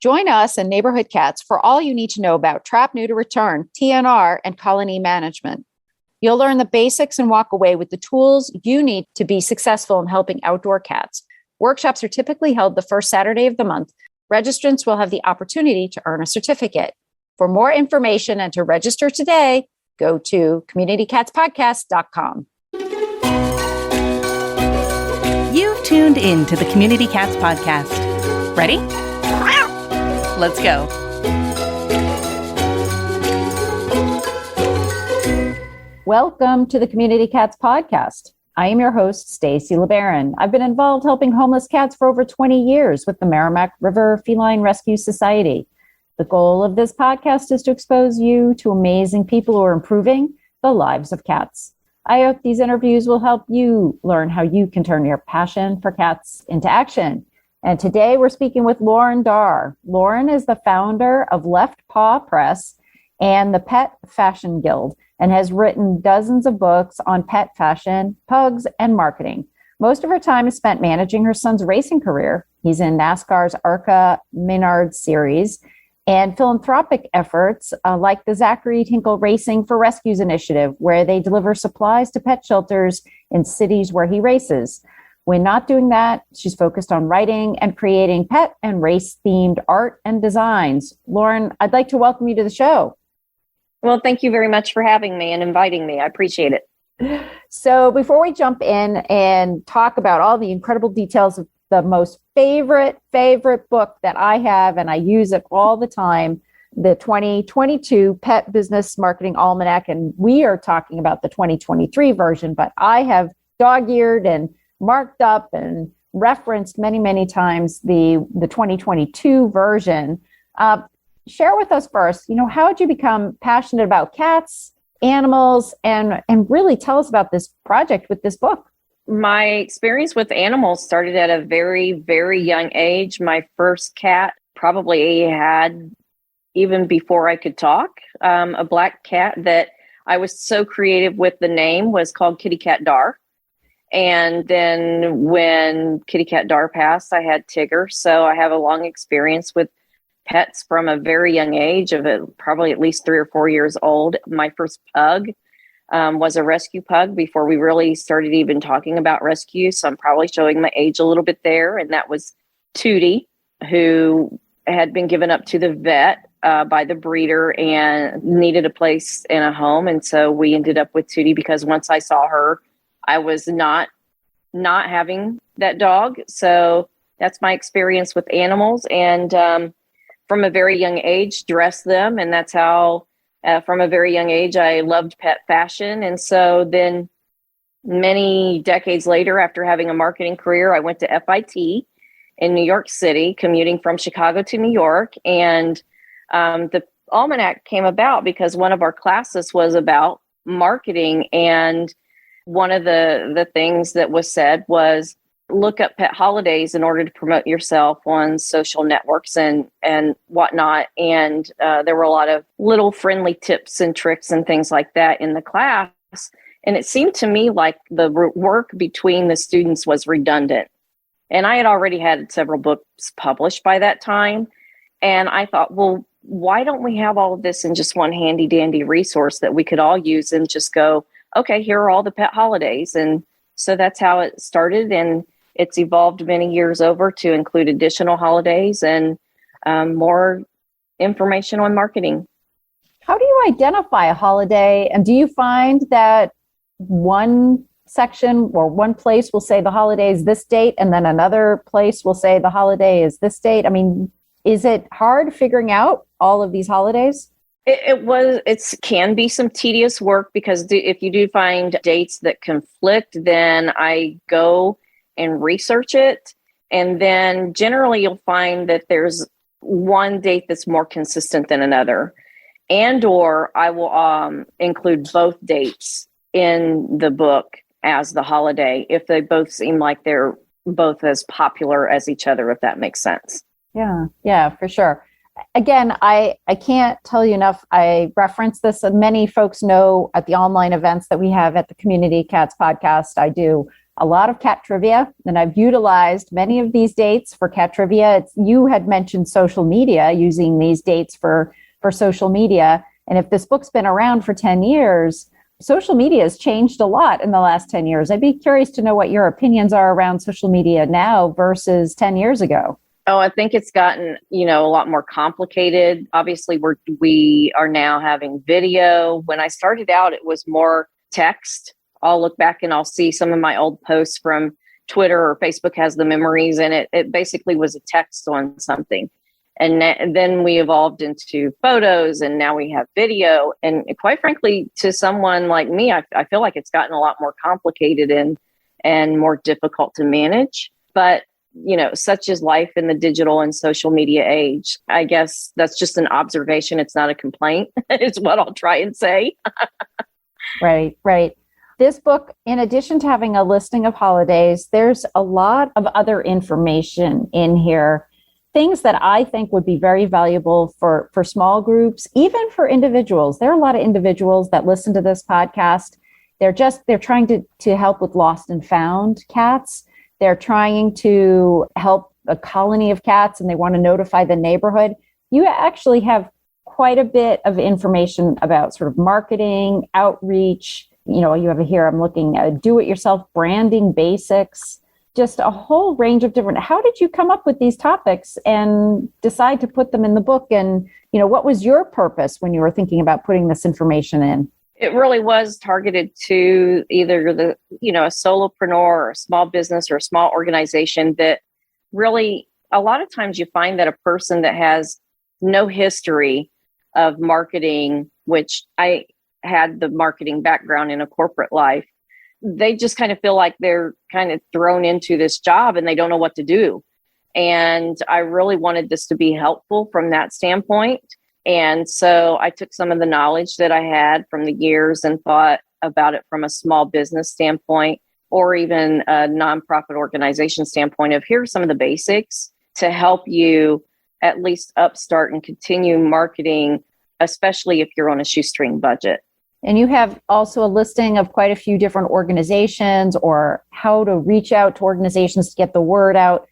Join us and Neighborhood Cats for all you need to know about trap, neuter, return, TNR, and colony management. You'll learn the basics and walk away with the tools you need to be successful in helping outdoor cats. Workshops are typically held the first Saturday of the month. Registrants will have the opportunity to earn a certificate. For more information and to register today, go to communitycatspodcast.com. You've tuned in to the Community Cats Podcast. Ready? Let's go. Welcome to the Community Cats Podcast. I am your host, Stacy LeBaron. I've been involved helping homeless cats for over 20 years with the Merrimack River Feline Rescue Society. The goal of this podcast is to expose you to amazing people who are improving the lives of cats. I hope these interviews will help you learn how you can turn your passion for cats into action. And today we're speaking with Laurren Darr. Laurren is the founder of Left Paw Press and the Pet Fashion Guild, and has written dozens of books on pet fashion, pugs, and marketing. Most of her time is spent managing her son's racing career. He's in NASCAR's ARCA Menard Series and philanthropic efforts like the Zachary Tinkle Racing for Rescues initiative, where they deliver supplies to pet shelters in cities where he races. When not doing that, she's focused on writing and creating pet and race-themed art and designs. Laurren, I'd like to welcome you to the show. Well, thank you very much for having me and inviting me. I appreciate it. So before we jump in and talk about all the incredible details of the most favorite book that I have, and I use it all the time, the 2022 Pet Business Marketing Almanac, and we are talking about the 2023 version, but I have dog-eared and marked up and referenced many times the 2022 version. Share with us first, how did you become passionate about cats, animals, and really tell us about this project with this book? My experience with animals started at a very, very young age. My first cat probably had, even before I could talk, a black cat that I was so creative with. The name was called Kitty Cat Darr. And then when Kitty Cat Darr passed, I had Tigger. So I have a long experience with pets from a very young age of probably at least 3 or 4 years old. My first pug was a rescue pug before we really started even talking about rescue. So I'm probably showing my age a little bit there. And that was Tootie, who had been given up to the vet by the breeder and needed a place in a home. And so we ended up with Tootie because once I saw her, I was not having that dog. So that's my experience with animals. And from a very young age, dress them. And that's how, from a very young age, I loved pet fashion. And so then many decades later, after having a marketing career, I went to FIT in New York City, commuting from Chicago to New York. And the Almanac came about because one of our classes was about marketing. And one of the things that was said was, look up pet holidays in order to promote yourself on social networks and whatnot. And there were a lot of little friendly tips and tricks and things like that in the class. And it seemed to me like the work between the students was redundant. And I had already had several books published by that time. And I thought, well, why don't we have all of this in just one handy dandy resource that we could all use and just go, okay, here are all the pet holidays. And so that's how it started. And it's evolved many years over to include additional holidays and more information on marketing. How do you identify a holiday? And do you find that one section or one place will say the holiday is this date, and then another place will say the holiday is this date? I mean, is it hard figuring out all of these holidays? It can be some tedious work because if you do find dates that conflict, then I go and research it. And then generally you'll find that there's one date that's more consistent than another. And or I will include both dates in the book as the holiday if they both seem like they're both as popular as each other, if that makes sense. Yeah, for sure. Again, I can't tell you enough. I reference this, and many folks know at the online events that we have at the Community Cats Podcast. I do a lot of cat trivia, and I've utilized many of these dates for cat trivia. You had mentioned social media, using these dates for social media. And if this book's been around for 10 years, social media has changed a lot in the last 10 years. I'd be curious to know what your opinions are around social media now versus 10 years ago. Oh, I think it's gotten, a lot more complicated. Obviously, we are now having video. When I started out, it was more text. I'll look back and I'll see some of my old posts from Twitter or Facebook has the memories, and it basically was a text on something. And then we evolved into photos, and now we have video. And quite frankly, to someone like me, I feel like it's gotten a lot more complicated and more difficult to manage. But, such is life in the digital and social media age. I guess that's just an observation. It's not a complaint, is what I'll try and say. Right. This book, in addition to having a listing of holidays, there's a lot of other information in here, things that I think would be very valuable for small groups, even for individuals. There are a lot of individuals that listen to this podcast. They're trying to help with lost and found cats. They're trying to help a colony of cats, and they want to notify the neighborhood. You actually have quite a bit of information about sort of marketing, outreach. You have here, I'm looking at do-it-yourself branding basics, just a whole range of different. How did you come up with these topics and decide to put them in the book? And, what was your purpose when you were thinking about putting this information in? It really was targeted to either a solopreneur or a small business or a small organization that really, a lot of times you find that a person that has no history of marketing, which I had the marketing background in a corporate life, they just kind of feel like they're kind of thrown into this job and they don't know what to do. And I really wanted this to be helpful from that standpoint. And so I took some of the knowledge that I had from the years and thought about it from a small business standpoint, or even a nonprofit organization standpoint of here's some of the basics to help you at least upstart and continue marketing, especially if you're on a shoestring budget. And you have also a listing of quite a few different organizations, or how to reach out to organizations to get the word out.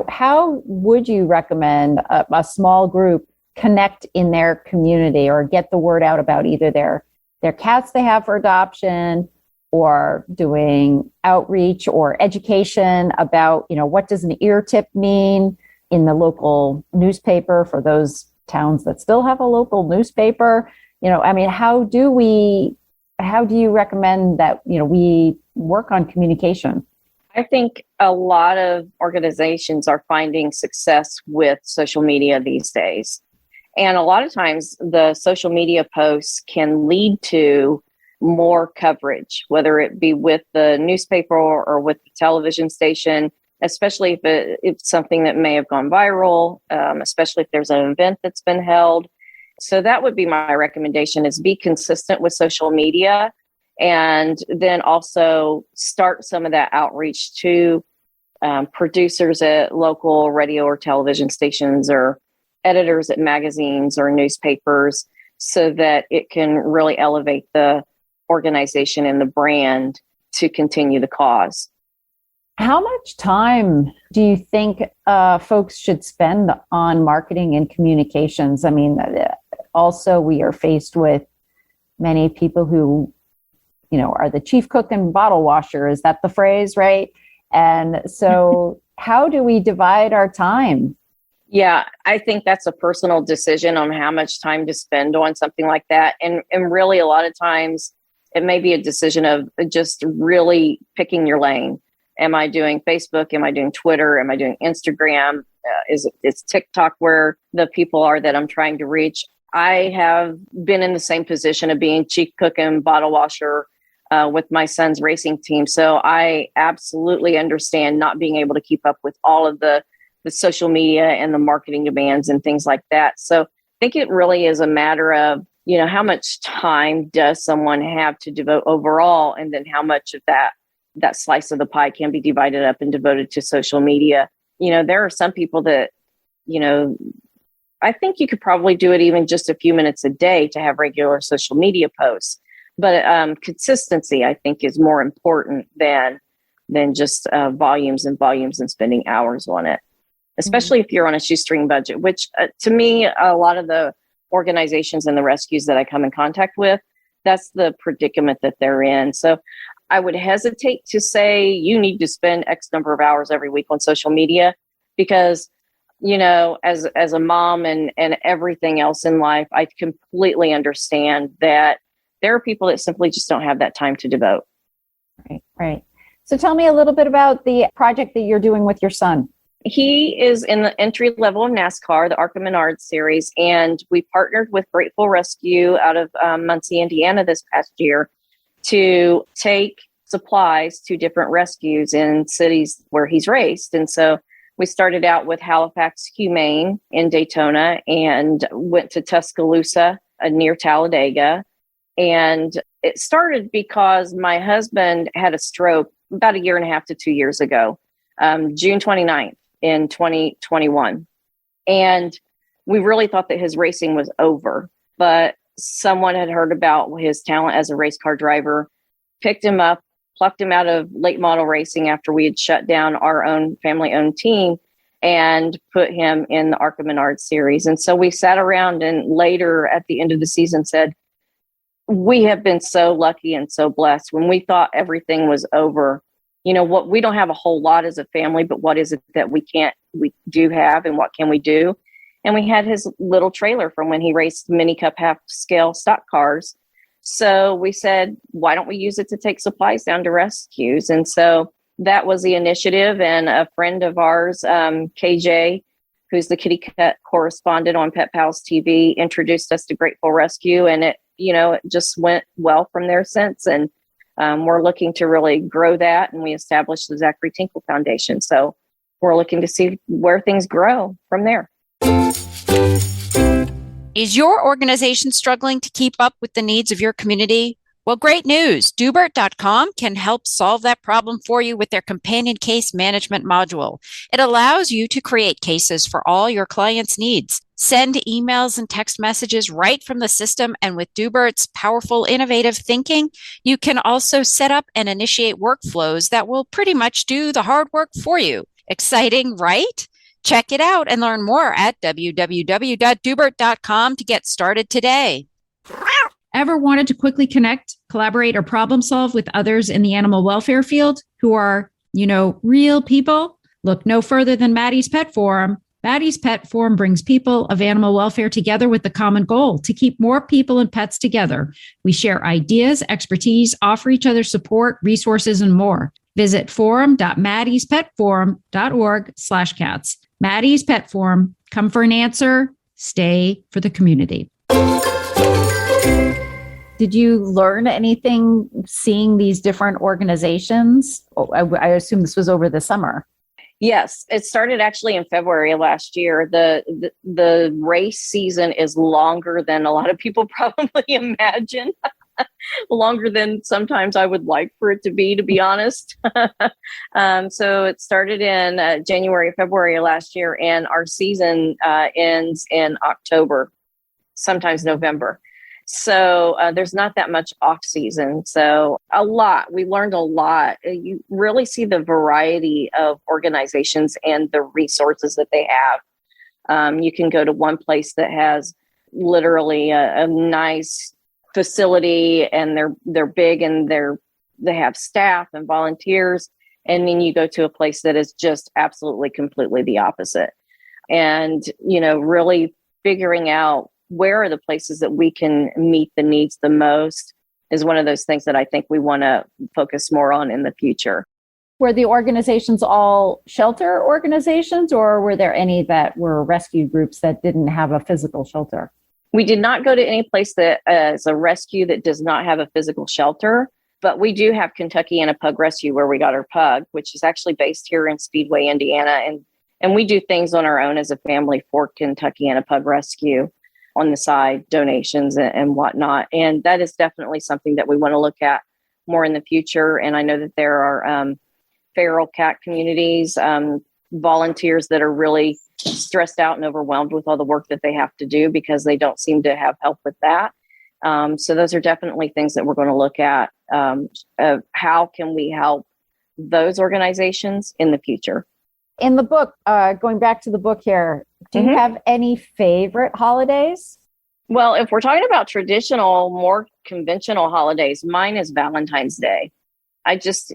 How would you recommend a small group connect in their community or get the word out about either their cats they have for adoption, or doing outreach or education about, what does an ear tip mean in the local newspaper for those towns that still have a local newspaper? How do you recommend that, we work on communication? I think a lot of organizations are finding success with social media these days. And a lot of times the social media posts can lead to more coverage, whether it be with the newspaper or with the television station, especially if it's something that may have gone viral, especially if there's an event that's been held. So that would be my recommendation, is be consistent with social media, and then also start some of that outreach to producers at local radio or television stations, or editors at magazines or newspapers, so that it can really elevate the organization and the brand to continue the cause. How much time do you think folks should spend on marketing and communications? Also, we are faced with many people who, are the chief cook and bottle washer. Is that the phrase, right? And so how do we divide our time? Yeah, I think that's a personal decision on how much time to spend on something like that. And really, a lot of times it may be a decision of just really picking your lane. Am I doing Facebook? Am I doing Twitter? Am I doing Instagram? Is TikTok where the people are that I'm trying to reach? I have been in the same position of being chief cook and bottle washer with my son's racing team. So I absolutely understand not being able to keep up with all of the social media and the marketing demands and things like that. So I think it really is a matter of, how much time does someone have to devote overall, and then how much of that slice of the pie can be divided up and devoted to social media. There are some people that, I think you could probably do it even just a few minutes a day to have regular social media posts. But consistency, I think, is more important than than just volumes and volumes and spending hours on it, especially if you're on a shoestring budget, which to me, a lot of the organizations and the rescues that I come in contact with, that's the predicament that they're in. So I would hesitate to say you need to spend X number of hours every week on social media because, as a mom and everything else in life, I completely understand that there are people that simply just don't have that time to devote. Right. So tell me a little bit about the project that you're doing with your son. He is in the entry level of NASCAR, the Arkham Menard series, and we partnered with Grateful Rescue out of Muncie, Indiana this past year to take supplies to different rescues in cities where he's raced. And so we started out with Halifax Humane in Daytona and went to Tuscaloosa near Talladega. And it started because my husband had a stroke about 1.5 to 2 years ago, June 29th in 2021. And we really thought that his racing was over, but someone had heard about his talent as a race car driver, picked him up, plucked him out of late model racing after we had shut down our own family-owned team and put him in the Arkham Menard series. And so we sat around and later at the end of the season said, we have been so lucky and so blessed. When we thought everything was over, what we don't have a whole lot as a family, but what is it that we do have and what can we do? And we had his little trailer from when he raced mini cup half scale stock cars. So we said, why don't we use it to take supplies down to rescues? And so that was the initiative. And a friend of ours, KJ, who's the kitty cat correspondent on Pet Pals TV, introduced us to Grateful Rescue. And it just went well from there since. And we're looking to really grow that. And we established the Zachary Tinkle Foundation. So we're looking to see where things grow from there. Is your organization struggling to keep up with the needs of your community? Well, great news. Dubert.com can help solve that problem for you with their companion case management module. It allows you to create cases for all your clients' needs. Send emails and text messages right from the system. And with Dubert's powerful, innovative thinking, you can also set up and initiate workflows that will pretty much do the hard work for you. Exciting, right? Check it out and learn more at www.dubert.com to get started today. Ever wanted to quickly connect, collaborate, or problem solve with others in the animal welfare field who are, real people? Look no further than Maddie's Pet Forum. Maddie's Pet Forum brings people of animal welfare together with the common goal to keep more people and pets together. We share ideas, expertise, offer each other support, resources, and more. Visit forum.maddie'spetforum.org/cats. Maddie's Pet Forum. Come for an answer. Stay for the community. Did you learn anything seeing these different organizations? I assume this was over the summer. Yes, it started actually in February of last year. The race season is longer than a lot of people probably imagine. Longer than sometimes I would like for it to be honest. So it started in January, February of last year, and our season ends in October, sometimes November. So there's not that much off season. So we learned a lot. You really see the variety of organizations and the resources that they have. You can go to one place that has literally a nice facility and they're big and they have staff and volunteers. And then you go to a place that is just absolutely completely the opposite. And, really figuring out where are the places that we can meet the needs the most is one of those things that I think we want to focus more on in the future. Were the organizations all shelter organizations, or were there any that were rescue groups that didn't have a physical shelter? We did not go to any place that is a rescue that does not have a physical shelter, but we do have Kentuckiana Pug Rescue where we got our pug, which is actually based here in Speedway, Indiana. And we do things on our own as a family for Kentuckiana Pug Rescue on the side, donations and whatnot. And that is definitely something that we want to look at more in the future. And I know that there are feral cat communities, volunteers that are really stressed out and overwhelmed with all the work that they have to do because they don't seem to have help with that. So those are definitely things that we're going to look at. How can we help those organizations in the future. In the book, going back to the book here, do you have any favorite holidays? Well, if we're talking about traditional, more conventional holidays, mine is Valentine's Day. I just,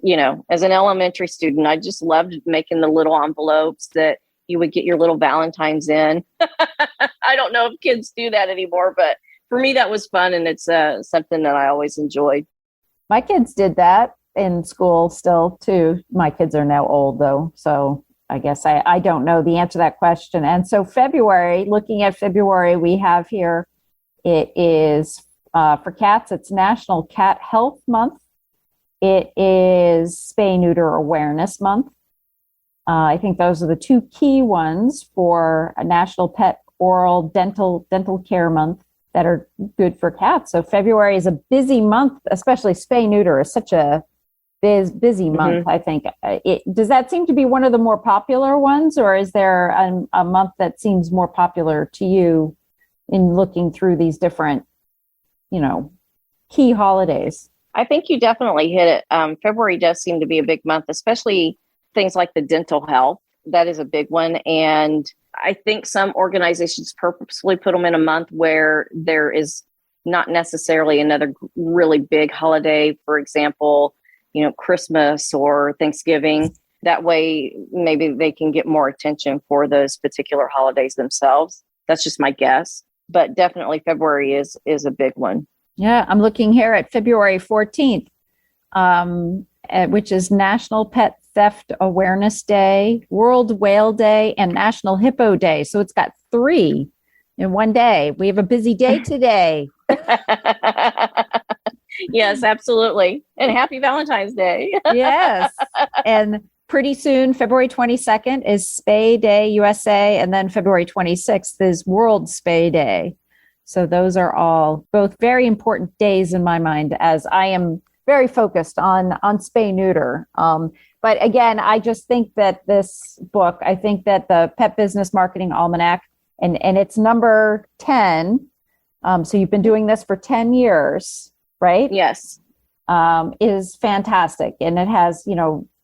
as an elementary student, I just loved making the little envelopes that you would get your little Valentines in. I don't know if kids do that anymore, but for me, that was fun. And it's something that I always enjoyed. My kids did that in school still too. My kids are now old though. So I guess I don't know the answer to that question. And so February, looking at February, we have here, it is for cats, it's National Cat Health Month. It is Spay Neuter Awareness Month. I think those are the two key ones for a National Pet Oral Dental Care Month that are good for cats. So February is a busy month, especially Spay Neuter is such a busy month, I think. Does that seem to be one of the more popular ones, or is there a month that seems more popular to you in looking through these different, key holidays? I think you definitely hit it. February does seem to be a big month, especially things like the dental health. That is a big one. And I think some organizations purposely put them in a month where there is not necessarily another really big holiday, for example, Christmas or Thanksgiving. That way, maybe they can get more attention for those particular holidays themselves. That's just my guess. But definitely February is a big one. Yeah, I'm looking here at February 14th, which is National Pet Theft Awareness Day, World Whale Day, and National Hippo Day. So it's got 3 in one day. We have a busy day today. Yes, absolutely. And happy Valentine's Day. Yes. And pretty soon, February 22nd is Spay Day USA. And then February 26th is World Spay Day. So those are all both very important days in my mind, as I am very focused on spay neuter. But again, I just think that this book, I think that the Pet Business Marketing Almanac, and it's number 10. So you've been doing this for 10 years, right? Yes. Is fantastic. And it has,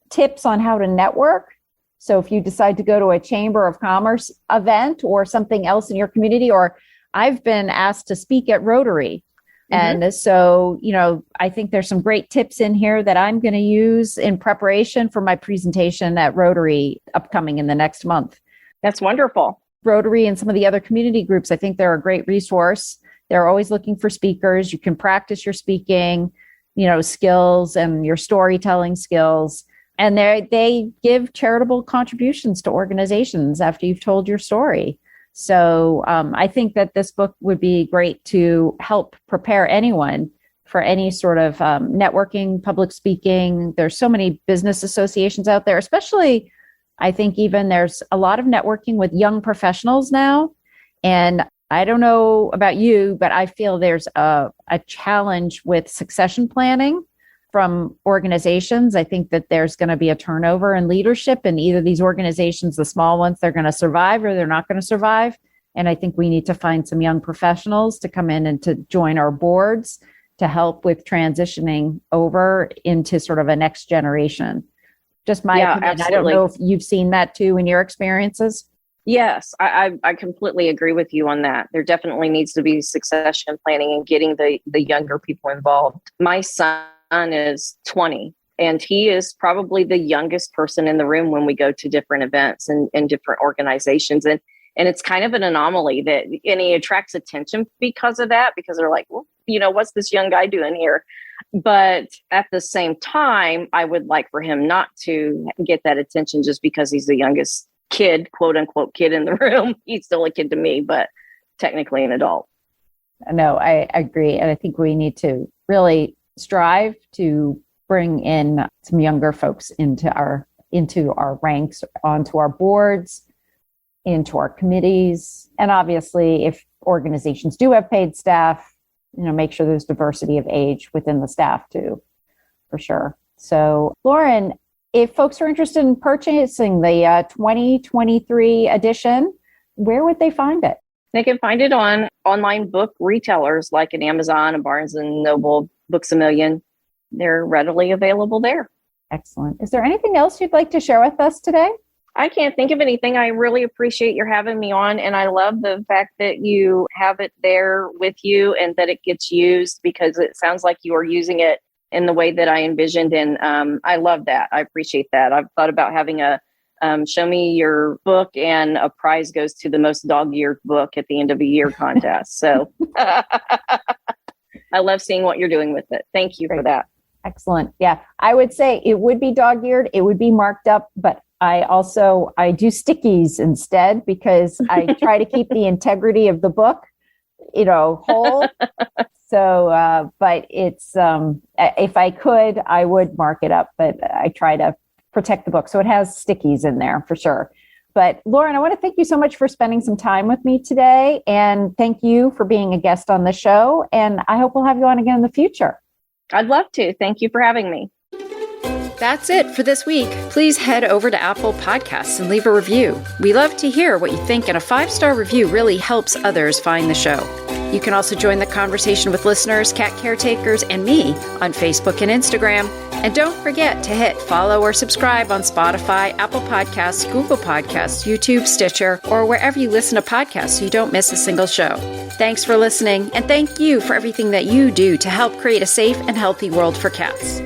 tips on how to network. So if you decide to go to a Chamber of Commerce event or something else in your community, or I've been asked to speak at Rotary. And so, I think there's some great tips in here that I'm going to use in preparation for my presentation at Rotary upcoming in the next month. That's wonderful. Rotary and some of the other community groups, I think they're a great resource. They're always looking for speakers. You can practice your speaking, skills and your storytelling skills. And they give charitable contributions to organizations after you've told your story. So I think that this book would be great to help prepare anyone for any sort of networking, public speaking. There's so many business associations out there, especially I think even there's a lot of networking with young professionals now. And I don't know about you, but I feel there's a challenge with succession planning from organizations. I think that there's going to be a turnover in leadership in either these organizations, the small ones, they're going to survive or they're not going to survive. And I think we need to find some young professionals to come in and to join our boards to help with transitioning over into sort of a next generation. Just my opinion. Absolutely. I don't know if you've seen that too in your experiences. Yes, I completely agree with you on that. There definitely needs to be succession planning and getting the younger people involved. My son is 20, and he is probably the youngest person in the room when we go to different events and different organizations. And it's kind of an anomaly and he attracts attention because of that, because they're like, well, what's this young guy doing here? But at the same time, I would like for him not to get that attention just because he's the youngest kid, quote unquote, kid in the room. He's still a kid to me, but technically an adult. No, I agree. And I think we need to really strive to bring in some younger folks into our ranks, onto our boards, into our committees. And obviously, if organizations do have paid staff, make sure there's diversity of age within the staff too, for sure. So, Laurren, if folks are interested in purchasing the 2023 edition, where would they find it? They can find it on online book retailers like an Amazon, a Barnes & Noble, Books A Million. They're readily available there. Excellent. Is there anything else you'd like to share with us today? I can't think of anything. I really appreciate your having me on. And I love the fact that you have it there with you and that it gets used, because it sounds like you are using it in the way that I envisioned. And I love that. I appreciate that. I've thought about having a show me your book, and a prize goes to the most dog-eared book at the end of a year contest. So I love seeing what you're doing with it. Thank you for that. Excellent. Yeah, I would say it would be dog-eared. It would be marked up, but I do stickies instead, because I try to keep the integrity of the book, whole. So, but it's, if I could, I would mark it up, but I try to protect the book. So it has stickies in there for sure. But Laurren, I want to thank you so much for spending some time with me today. And thank you for being a guest on the show. And I hope we'll have you on again in the future. I'd love to. Thank you for having me. That's it for this week. Please head over to Apple Podcasts and leave a review. We love to hear what you think, and a 5-star review really helps others find the show. You can also join the conversation with listeners, cat caretakers, and me on Facebook and Instagram. And don't forget to hit follow or subscribe on Spotify, Apple Podcasts, Google Podcasts, YouTube, Stitcher, or wherever you listen to podcasts so you don't miss a single show. Thanks for listening, and thank you for everything that you do to help create a safe and healthy world for cats.